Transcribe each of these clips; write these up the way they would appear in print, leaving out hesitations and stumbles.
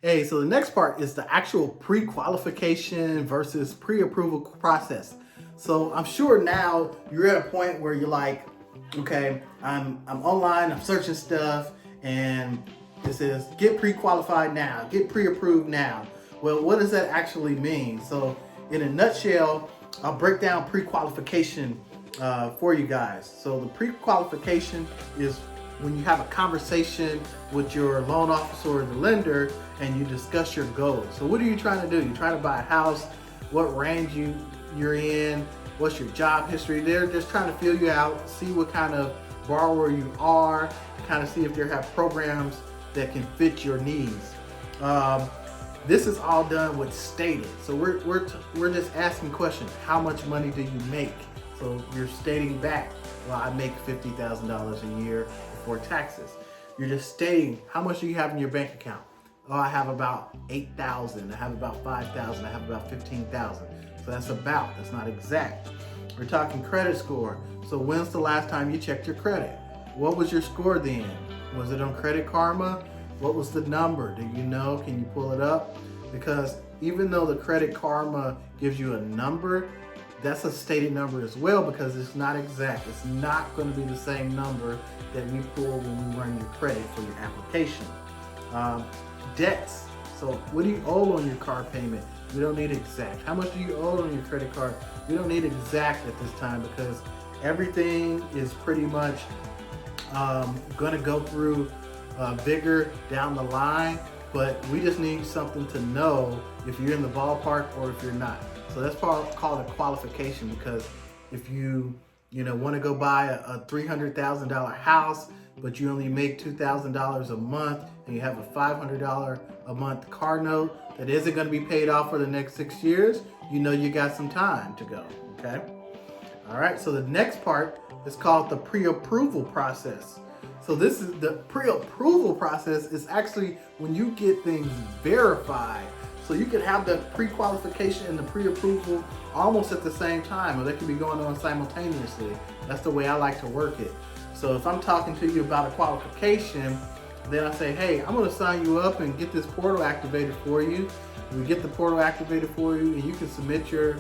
Hey, so the next part is the actual pre-qualification versus pre-approval process. So I'm sure now you're at a point where you're like, okay, I'm online, I'm searching stuff, and it says get pre-qualified now, get pre-approved now. Well, what does that actually mean? So in a nutshell, I'll break down pre-qualification for you guys. So the pre-qualification is when you have a conversation with your loan officer or the lender and you discuss your goals. So what are you trying to do? You're trying to buy a house, what range you're in, what's your job history. They're just trying to feel you out, see what kind of borrower you are, kind of see if they have programs that can fit your needs. This is all done with stated. So we're just asking questions. How much money do you make? So you're stating back, well, I make $50,000 a year before taxes. You're just stating how much do you have in your bank account. Oh, I have about 8,000. I have about 5,000. I have about 15,000. So that's not exact. We're talking credit score. So when's the last time you checked your credit? What was your score then? Was it on Credit Karma? What was the number? Do you know? Can you pull it up? Because even though the Credit Karma gives you a number, that's a stated number as well because it's not exact. It's not going to be the same number that we pull when we run your credit for your application. Debts. So what do you owe on your car payment? We don't need exact. How much do you owe on your credit card? We don't need exact at this time because everything is pretty much going to go through bigger down the line, but we just need something to know if you're in the ballpark or if you're not. So that's called a qualification because if you want to go buy a $300,000 house, but you only make $2,000 a month and you have a $500 a month car note that isn't going to be paid off for the next 6 years, you got some time to go, okay? All right, so the next part is called the pre-approval process. So this is the pre-approval process is actually when you get things verified. So you can have the pre-qualification and the pre-approval almost at the same time, or they can be going on simultaneously. That's the way I like to work it. So if I'm talking to you about a qualification, then I say, hey, I'm gonna sign you up and get this portal activated for you. We get the portal activated for you and you can submit your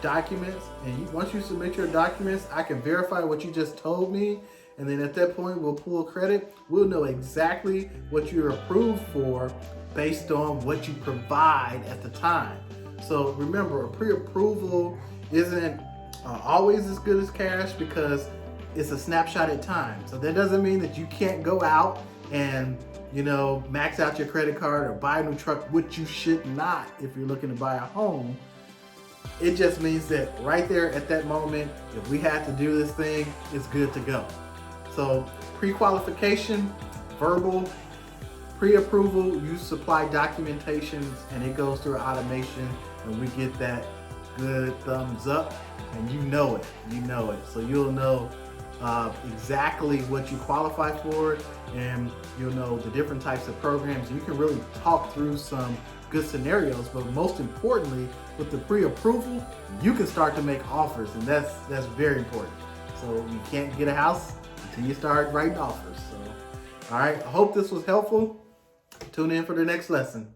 documents. And once you submit your documents, I can verify what you just told me. And then at that point, we'll pull credit. We'll know exactly what you're approved for based on what you provide at the time. So remember, a pre-approval isn't always as good as cash because it's a snapshot at time. So that doesn't mean that you can't go out and max out your credit card or buy a new truck, which you should not if you're looking to buy a home. It just means that right there at that moment, if we had to do this thing, it's good to go. So pre-qualification, verbal, pre-approval, you supply documentations and it goes through automation and we get that good thumbs up and you know it. So you'll know exactly what you qualify for and you'll know the different types of programs. You can really talk through some good scenarios, but most importantly, with the pre-approval, you can start to make offers and that's very important. So you can't get a house until you start writing offers. So, all right, I hope this was helpful. Tune in for the next lesson.